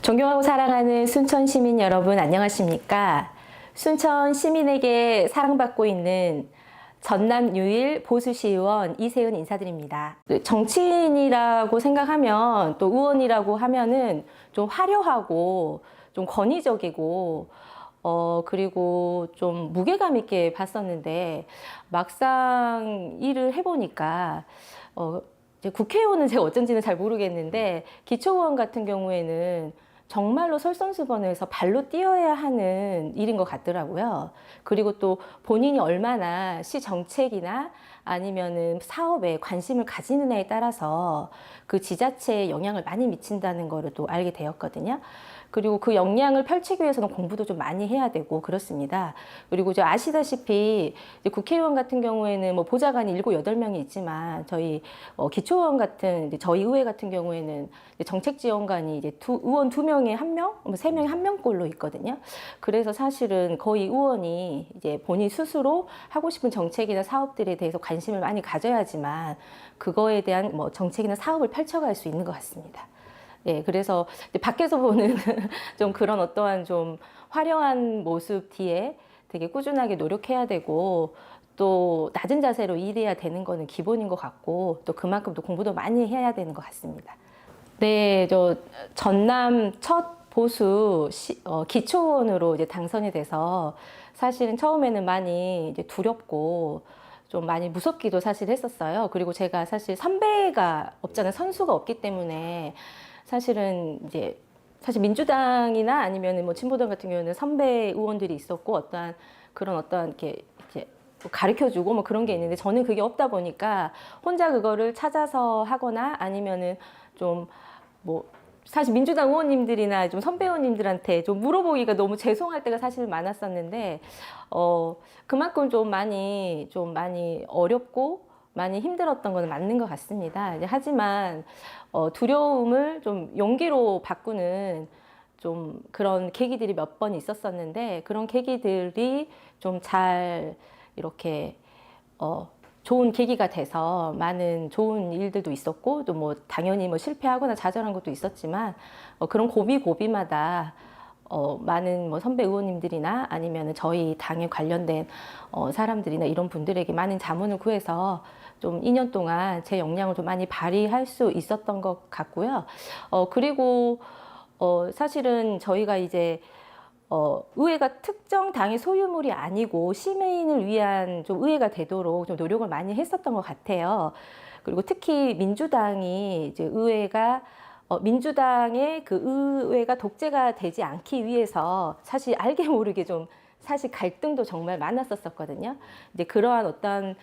존경하고 사랑하는 순천 시민 여러분, 안녕하십니까? 순천 시민에게 사랑받고 있는 전남 유일 보수시의원 이세은 인사드립니다. 정치인이라고 생각하면, 또 의원이라고 하면은 좀 화려하고 좀 권위적이고 그리고 좀 무게감 있게 봤었는데, 막상 일을 해보니까 이제 국회의원은 제가 어쩐지는 잘 모르겠는데, 기초의원 같은 경우에는 정말로 솔선수범해서 발로 뛰어야 하는 일인 것 같더라고요. 그리고 또 본인이 얼마나 시 정책이나 아니면은 사업에 관심을 가지느냐에 따라서 그 지자체에 영향을 많이 미친다는 거를 또 알게 되었거든요. 그리고 그 역량을 펼치기 위해서는 공부도 좀 많이 해야 되고 그렇습니다. 그리고 이제 아시다시피 이제 국회의원 같은 경우에는 뭐 보좌관이 7, 8명이 있지만, 저희 기초의원 같은 이제 저희 의회 같은 경우에는 정책지원관이 이제 의원 2명에 1명, 뭐 3명에 1명꼴로 있거든요. 그래서 사실은 거의 의원이 이제 본인 스스로 하고 싶은 정책이나 사업들에 대해서 관심을 많이 가져야지만 그거에 대한 뭐 정책이나 사업을 펼쳐갈 수 있는 것 같습니다. 예, 그래서 밖에서 보는 좀 그런 어떠한 좀 화려한 모습 뒤에 되게 꾸준하게 노력해야 되고, 또 낮은 자세로 일해야 되는 거는 기본인 것 같고, 또 그만큼 또 공부도 많이 해야 되는 것 같습니다. 네, 저 전남 첫 보수 기초의원으로 이제 당선이 돼서, 사실은 처음에는 많이 이제 두렵고 좀 많이 무섭기도 사실 했었어요. 그리고 제가 사실 선배가 없잖아요. 선수가 없기 때문에 사실은 이제 사실 민주당이나 아니면 뭐 진보당 같은 경우는 선배 의원들이 있었고, 어떠한 이렇게 가르쳐주고 뭐 그런 게 있는데, 저는 그게 없다 보니까 혼자 그거를 찾아서 하거나 아니면은 좀 뭐 사실 민주당 의원님들이나 좀 선배 의원님들한테 좀 물어보기가 너무 죄송할 때가 사실 많았었는데, 그만큼 좀 많이 어렵고 많이 힘들었던 건 맞는 것 같습니다. 하지만 두려움을 좀 용기로 바꾸는 좀 그런 계기들이 몇 번 있었었는데, 그런 계기들이 좀 잘 이렇게 좋은 계기가 돼서 많은 좋은 일들도 있었고, 또 뭐 당연히 뭐 실패하거나 좌절한 것도 있었지만, 그런 고비마다 많은 뭐 선배 의원님들이나 아니면 저희 당에 관련된 사람들이나 이런 분들에게 많은 자문을 구해서 좀 2년 동안 제 역량을 좀 많이 발휘할 수 있었던 것 같고요. 그리고 사실은 저희가 이제 의회가 특정 당의 소유물이 아니고 시민을 위한 좀 의회가 되도록 좀 노력을 많이 했었던 것 같아요. 그리고 특히 민주당이 이제 민주당의 그 의회가 독재가 되지 않기 위해서 사실 알게 모르게 좀 사실 갈등도 정말 많았었거든요. 이제 그러한 어떤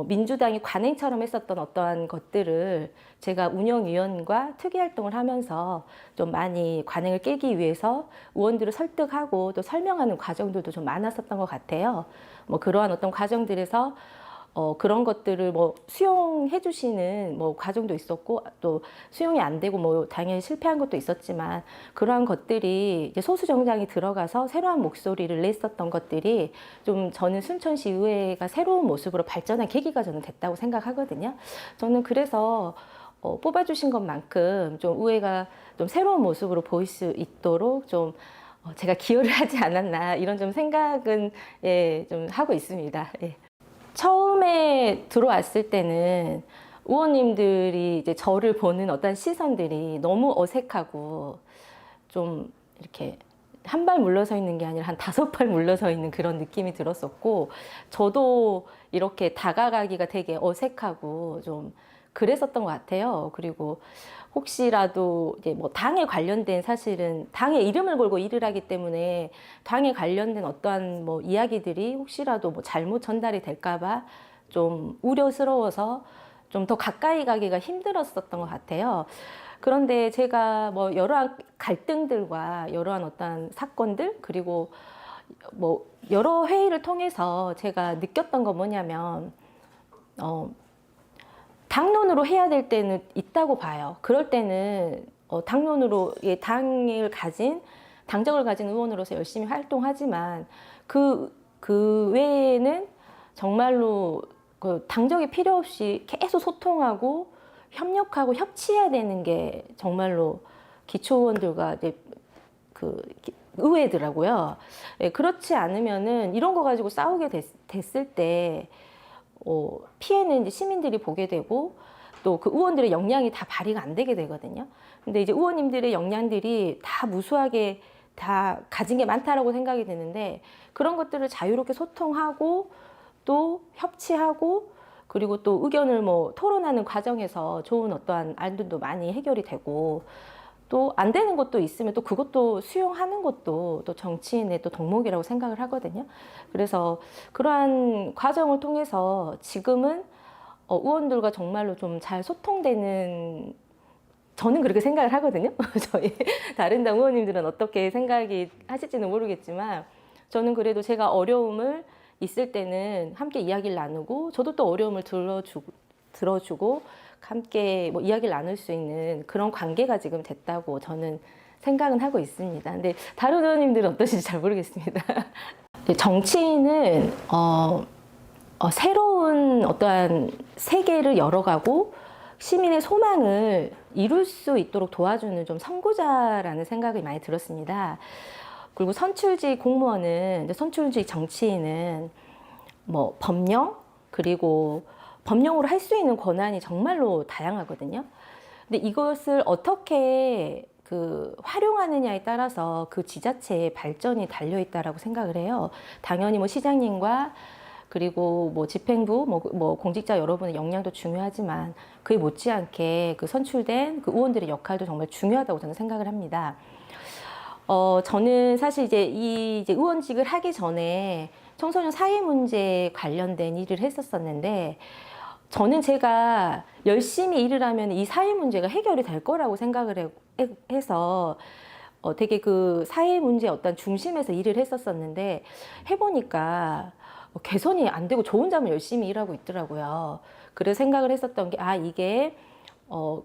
민주당이 관행처럼 했었던 어떠한 것들을 제가 운영위원과 특위활동을 하면서 좀 많이 관행을 깨기 위해서 의원들을 설득하고 또 설명하는 과정들도 좀 많았었던 것 같아요. 뭐 그러한 어떤 과정들에서 그런 것들을 뭐 수용해 주시는 뭐 과정도 있었고, 또 수용이 안 되고 뭐 당연히 실패한 것도 있었지만, 그러한 것들이 이제 소수 정당이 들어가서 새로운 목소리를 냈었던 것들이 좀 저는 순천시 의회가 새로운 모습으로 발전한 계기가 저는 됐다고 생각하거든요. 저는 그래서 뽑아주신 것만큼 좀 의회가 좀 새로운 모습으로 보일 수 있도록 좀 제가 기여를 하지 않았나, 이런 좀 생각은 예, 좀 하고 있습니다. 예. 처음에 들어왔을 때는 의원님들이 이제 저를 보는 어떤 시선들이 너무 어색하고, 좀 이렇게 한 발 물러서 있는 게 아니라 한 5발 물러서 있는 그런 느낌이 들었었고, 저도 이렇게 다가가기가 되게 어색하고 좀 그랬었던 것 같아요. 그리고 혹시라도 이제 뭐 당에 관련된, 사실은 당의 이름을 걸고 일을 하기 때문에 당에 관련된 어떠한 뭐 이야기들이 혹시라도 뭐 잘못 전달이 될까봐 좀 우려스러워서 좀 더 가까이 가기가 힘들었었던 것 같아요. 그런데 제가 뭐 여러한 갈등들과 여러한 어떤 사건들, 그리고 뭐 여러 회의를 통해서 제가 느꼈던 건 뭐냐면, 당론으로 해야 될 때는 있다고 봐요. 그럴 때는 당론으로 당적을 가진 의원으로서 열심히 활동하지만, 그 외에는 정말로 그 당적이 필요 없이 계속 소통하고 협력하고 협치해야 되는 게 정말로 기초의원들과 이제 의회더라고요. 예, 그렇지 않으면은 이런 거 가지고 싸우게 됐을 때 피해는 이제 시민들이 보게 되고 또 그 의원들의 역량이 다 발휘가 안 되게 되거든요. 근데 이제 의원님들의 역량들이 다 무수하게 다 가진 게 많다라고 생각이 드는데 그런 것들을 자유롭게 소통하고 또 협치하고 그리고 또 의견을 뭐 토론하는 과정에서 좋은 어떠한 안들도 많이 해결이 되고 또 안 되는 것도 있으면 또 그것도 수용하는 것도 또 정치인의 또 덕목이라고 생각을 하거든요. 그래서 그러한 과정을 통해서 지금은 의원들과 정말로 좀 잘 소통되는 저는 그렇게 생각을 하거든요. 저희 다른 당 의원님들은 어떻게 생각이 하실지는 모르겠지만 저는 그래도 제가 어려움을 있을 때는 함께 이야기를 나누고 저도 또 어려움을 들어주고 함께 뭐 이야기를 나눌 수 있는 그런 관계가 지금 됐다고 저는 생각은 하고 있습니다. 근데 다른 의원님들은 어떠신지 잘 모르겠습니다. 정치인은 새로운 어떠한 세계를 열어가고 시민의 소망을 이룰 수 있도록 도와주는 좀 선구자라는 생각이 많이 들었습니다. 그리고 선출직 공무원은, 선출직 정치인은 뭐 법령, 그리고 법령으로 할 수 있는 권한이 정말로 다양하거든요. 근데 이것을 어떻게 활용하느냐에 따라서 그 지자체의 발전이 달려있다라고 생각을 해요. 당연히 뭐 시장님과 그리고 뭐 집행부, 뭐 공직자 여러분의 역량도 중요하지만 그에 못지않게 그 선출된 그 의원들의 역할도 정말 중요하다고 저는 생각을 합니다. 저는 사실 이제 의원직을 하기 전에 청소년 사회 문제 관련된 일을 했었었는데 저는 제가 열심히 일을 하면 이 사회 문제가 해결이 될 거라고 생각을 해서 되게 그 사회 문제 어떤 중심에서 일을 했었었는데 해보니까 개선이 안 되고 저 혼자만 열심히 일하고 있더라고요. 그래서 생각을 했었던 게 이게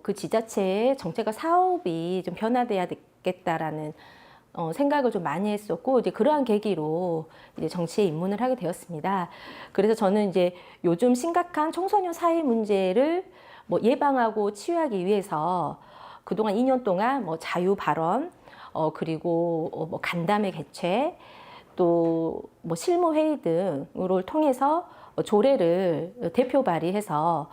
그 지자체의 정책과 사업이 좀 변화돼야 되겠다라는 생각을 좀 많이 했었고 이제 그러한 계기로 이제 정치에 입문을 하게 되었습니다. 그래서 저는 이제 요즘 심각한 청소년 사회 문제를 뭐 예방하고 치유하기 위해서 그동안 2년 동안 뭐 자유 발언 그리고 뭐 간담회 개최 또 뭐 실무 회의 등을 통해서 조례를 대표 발의해서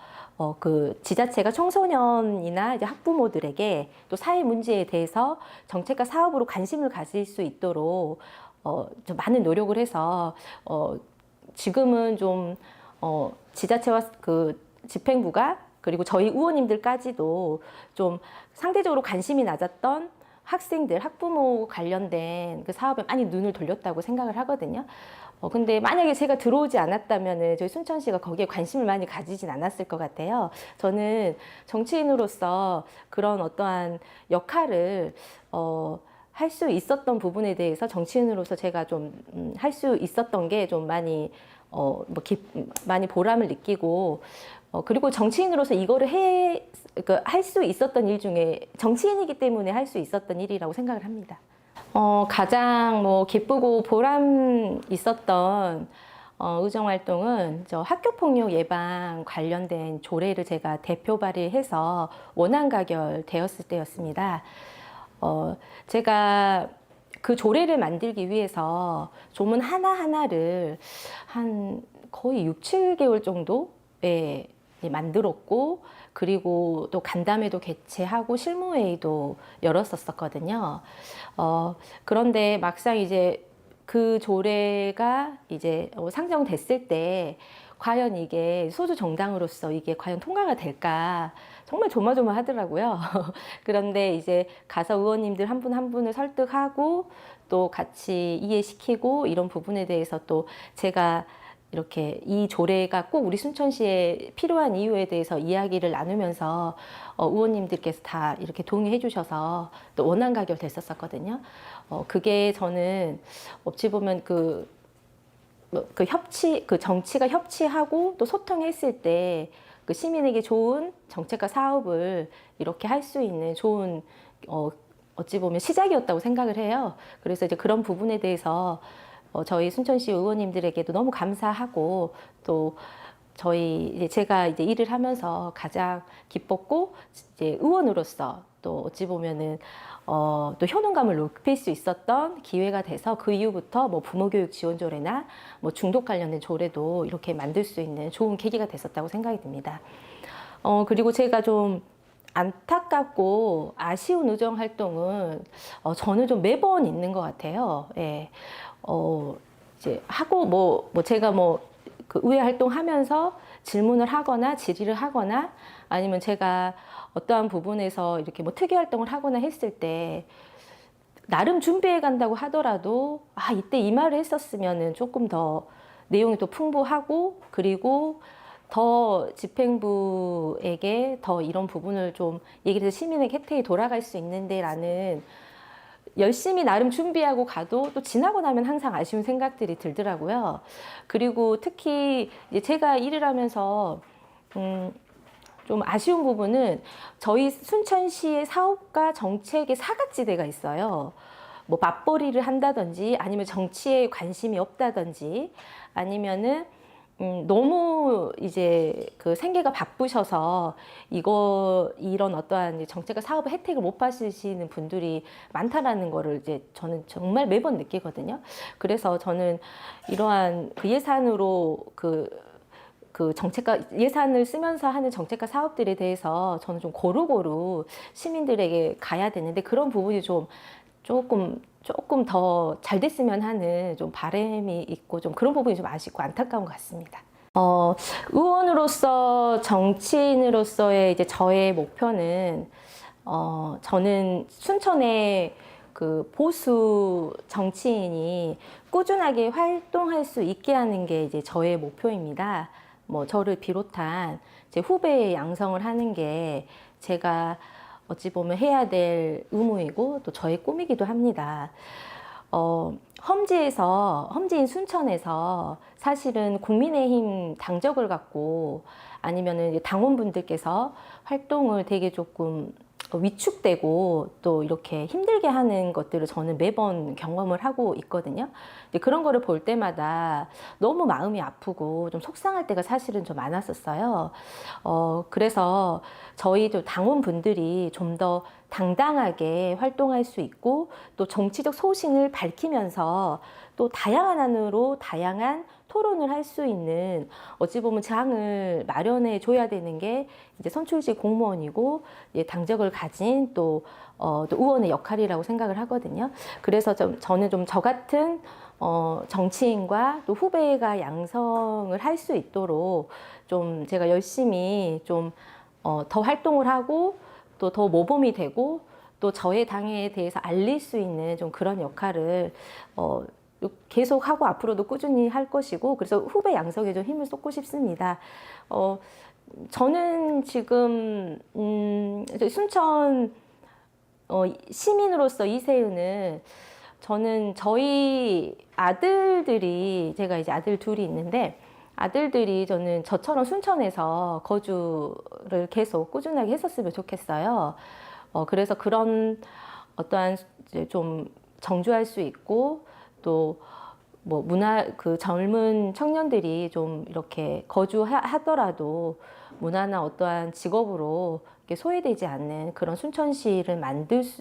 그 지자체가 청소년이나 이제 학부모들에게 또 사회 문제에 대해서 정책과 사업으로 관심을 가질 수 있도록 좀 많은 노력을 해서 지금은 좀 지자체와 그 집행부가 그리고 저희 의원님들까지도 좀 상대적으로 관심이 낮았던 학생들, 학부모 관련된 그 사업에 많이 눈을 돌렸다고 생각을 하거든요. 근데 만약에 제가 들어오지 않았다면 저희 순천시가 거기에 관심을 많이 가지진 않았을 것 같아요. 저는 정치인으로서 그런 어떠한 역할을 할 수 있었던 부분에 대해서 정치인으로서 제가 좀 할 수 있었던 게 좀 많이 많이 보람을 느끼고 그리고 정치인으로서 이거를 할 수 있었던 일 중에 정치인이기 때문에 할 수 있었던 일이라고 생각을 합니다. 가장 뭐 기쁘고 보람 있었던 의정 활동은 학교폭력 예방 관련된 조례를 제가 대표 발의해서 원안 가결되었을 때였습니다. 제가 그 조례를 만들기 위해서 조문 하나하나를 한 거의 6, 7개월 정도에 만들었고 그리고 또 간담회도 개최하고 실무회의도 열었었거든요. 그런데 막상 이제 그 조례가 이제 상정됐을 때 과연 이게 소수 정당으로서 이게 과연 통과가 될까 정말 조마조마하더라고요. 그런데 이제 가서 의원님들 한 분 한 분을 설득하고 또 같이 이해시키고 이런 부분에 대해서 또 제가 이렇게 이 조례가 꼭 우리 순천시에 필요한 이유에 대해서 이야기를 나누면서 의원님들께서 다 이렇게 동의해 주셔서 또 원안 가결됐었거든요. 그게 저는 어찌 보면 그 정치가 협치하고 또 소통했을 때 그 시민에게 좋은 정책과 사업을 이렇게 할 수 있는 좋은 어찌 보면 시작이었다고 생각을 해요. 그래서 이제 그런 부분에 대해서 저희 순천시 의원님들에게도 너무 감사하고 또 제가 이제 일을 하면서 가장 기뻤고 이제 의원으로서 또 어찌 보면은 또 효능감을 높일 수 있었던 기회가 돼서 그 이후부터 뭐 부모교육 지원조례나 뭐 중독 관련된 조례도 이렇게 만들 수 있는 좋은 계기가 됐었다고 생각이 듭니다. 그리고 제가 좀 안타깝고 아쉬운 의정 활동은 저는 좀 매번 있는 것 같아요. 예. 이제 하고 뭐 제가 그 의회 활동하면서 질문을 하거나 질의를 하거나 아니면 제가 어떠한 부분에서 이렇게 뭐 특이 활동을 하거나 했을 때 나름 준비해 간다고 하더라도 이때 이 말을 했었으면은 조금 더 내용이 더 풍부하고 그리고 더 집행부에게 더 이런 부분을 좀 얘기를 해서 시민의 혜택이 돌아갈 수 있는데라는 열심히 나름 준비하고 가도 또 지나고 나면 항상 아쉬운 생각들이 들더라고요. 그리고 특히 이제 제가 일을 하면서 좀 아쉬운 부분은 저희 순천시의 사업과 정책의 사각지대가 있어요. 뭐 맞벌이를 한다든지 아니면 정치에 관심이 없다든지 아니면은 너무 이제 그 생계가 바쁘셔서 이런 어떠한 정책과 사업의 혜택을 못 받으시는 분들이 많다라는 거를 이제 저는 정말 매번 느끼거든요. 그래서 저는 이러한 그 예산으로 그 정책과 예산을 쓰면서 하는 정책과 사업들에 대해서 저는 좀 고루고루 시민들에게 가야 되는데 그런 부분이 좀 조금 더 잘 됐으면 하는 좀 바람이 있고 좀 그런 부분이 좀 아쉽고 안타까운 것 같습니다. 의원으로서 정치인으로서의 이제 저의 목표는 저는 순천의 그 보수 정치인이 꾸준하게 활동할 수 있게 하는 게 이제 저의 목표입니다. 뭐 저를 비롯한 제 후배의 양성을 하는 게 제가 어찌 보면 해야 될 의무이고 또 저의 꿈이기도 합니다. 험지인 순천에서 사실은 국민의힘 당적을 갖고 아니면은 당원분들께서 활동을 되게 조금 위축되고 또 이렇게 힘들게 하는 것들을 저는 매번 경험을 하고 있거든요. 근데 그런 거를 볼 때마다 너무 마음이 아프고 좀 속상할 때가 사실은 좀 많았었어요. 그래서 저희 당원분들이 좀 더 당당하게 활동할 수 있고 또 정치적 소신을 밝히면서 또 다양한 안으로 다양한 토론을 할 수 있는 어찌 보면 장을 마련해 줘야 되는 게 이제 선출직 공무원이고 당적을 가진 또 의원의 역할이라고 생각을 하거든요. 그래서 저는 좀 저 같은 정치인과 또 후배가 양성을 할 수 있도록 좀 제가 열심히 좀 더 활동을 하고 또 더 모범이 되고 또 저의 당에 대해서 알릴 수 있는 좀 그런 역할을 계속 하고 앞으로도 꾸준히 할 것이고 그래서 후배 양성에 좀 힘을 쏟고 싶습니다. 저는 지금 순천 시민으로서 이세은은 저는 저희 아들들이 제가 이제 아들 둘이 있는데 아들들이 저는 저처럼 순천에서 거주를 계속 꾸준하게 했었으면 좋겠어요. 그래서 그런 어떠한 이제 좀 정주할 수 있고 또 뭐 그 젊은 청년들이 좀 이렇게 거주하더라도 무난한 어떠한 직업으로 이렇게 소외되지 않는 그런 순천시를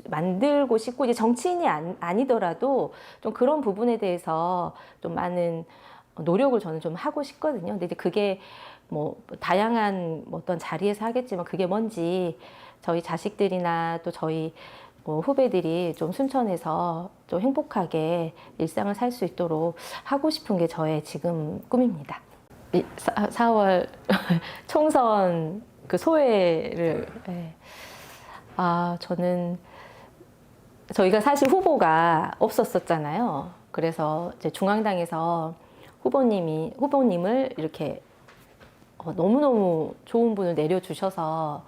만들고 싶고 이제 정치인이 아니더라도 좀 그런 부분에 대해서 좀 많은 노력을 저는 좀 하고 싶거든요. 근데 이제 그게 뭐 다양한 어떤 자리에서 하겠지만 그게 뭔지 저희 자식들이나 또 저희 후배들이 좀 순천에서 좀 행복하게 일상을 살 수 있도록 하고 싶은 게 저의 지금 꿈입니다. 4월 총선 그 소회를 저는 저희가 사실 후보가 없었었잖아요. 그래서 이제 중앙당에서 후보님을 이렇게 너무너무 좋은 분을 내려주셔서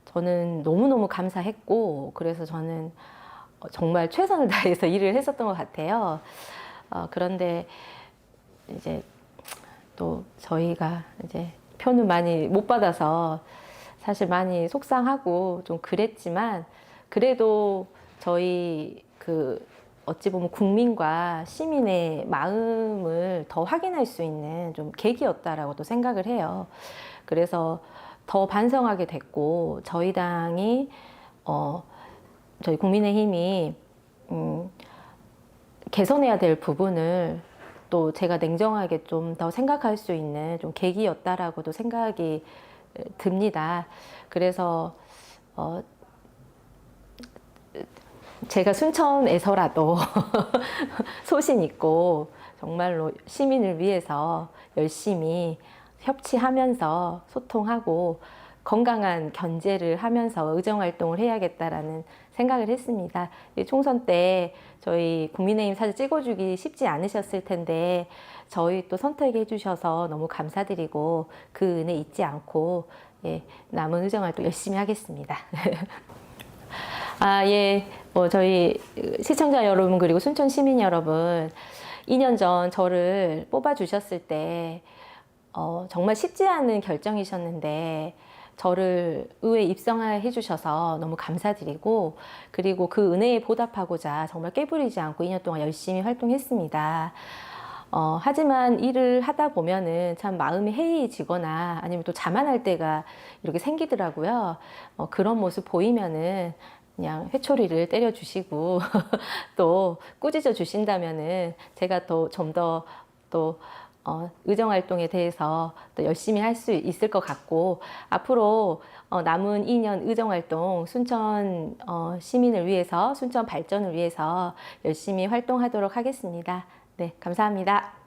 저는 너무너무 감사했고 그래서 저는 정말 최선을 다해서 일을 했었던 것 같아요. 그런데 이제 또 저희가 이제 표는 많이 못 받아서 사실 많이 속상하고 좀 그랬지만 그래도 저희 어찌 보면 국민과 시민의 마음을 더 확인할 수 있는 좀 계기였다라고도 생각을 해요. 그래서 더 반성하게 됐고 저희 당이 저희 국민의힘이 개선해야 될 부분을 또 제가 냉정하게 좀 더 생각할 수 있는 좀 계기였다라고도 생각이 듭니다. 그래서 제가 순천에서라도 소신 있고 정말로 시민을 위해서 열심히 협치하면서 소통하고 건강한 견제를 하면서 의정활동을 해야겠다라는 생각을 했습니다. 총선 때 저희 국민의힘 사진 찍어주기 쉽지 않으셨을 텐데 저희 또 선택해 주셔서 너무 감사드리고 그 은혜 잊지 않고 남은 의정활동 열심히 하겠습니다. 저희 시청자 여러분 그리고 순천 시민 여러분 2년 전 저를 뽑아주셨을 때 정말 쉽지 않은 결정이셨는데 저를 의회에 입성해 주셔서 너무 감사드리고 그리고 그 은혜에 보답하고자 정말 깨부리지 않고 2년 동안 열심히 활동했습니다. 하지만 일을 하다 보면은 참 마음이 해이해지거나 아니면 또 자만할 때가 이렇게 생기더라고요. 그런 모습 보이면은 그냥 회초리를 때려주시고 또 꾸짖어 주신다면은 제가 또 좀 더 의정활동에 대해서 또 열심히 할 수 있을 것 같고 앞으로 남은 2년 의정활동 순천 시민을 위해서 순천 발전을 위해서 열심히 활동하도록 하겠습니다. 네, 감사합니다.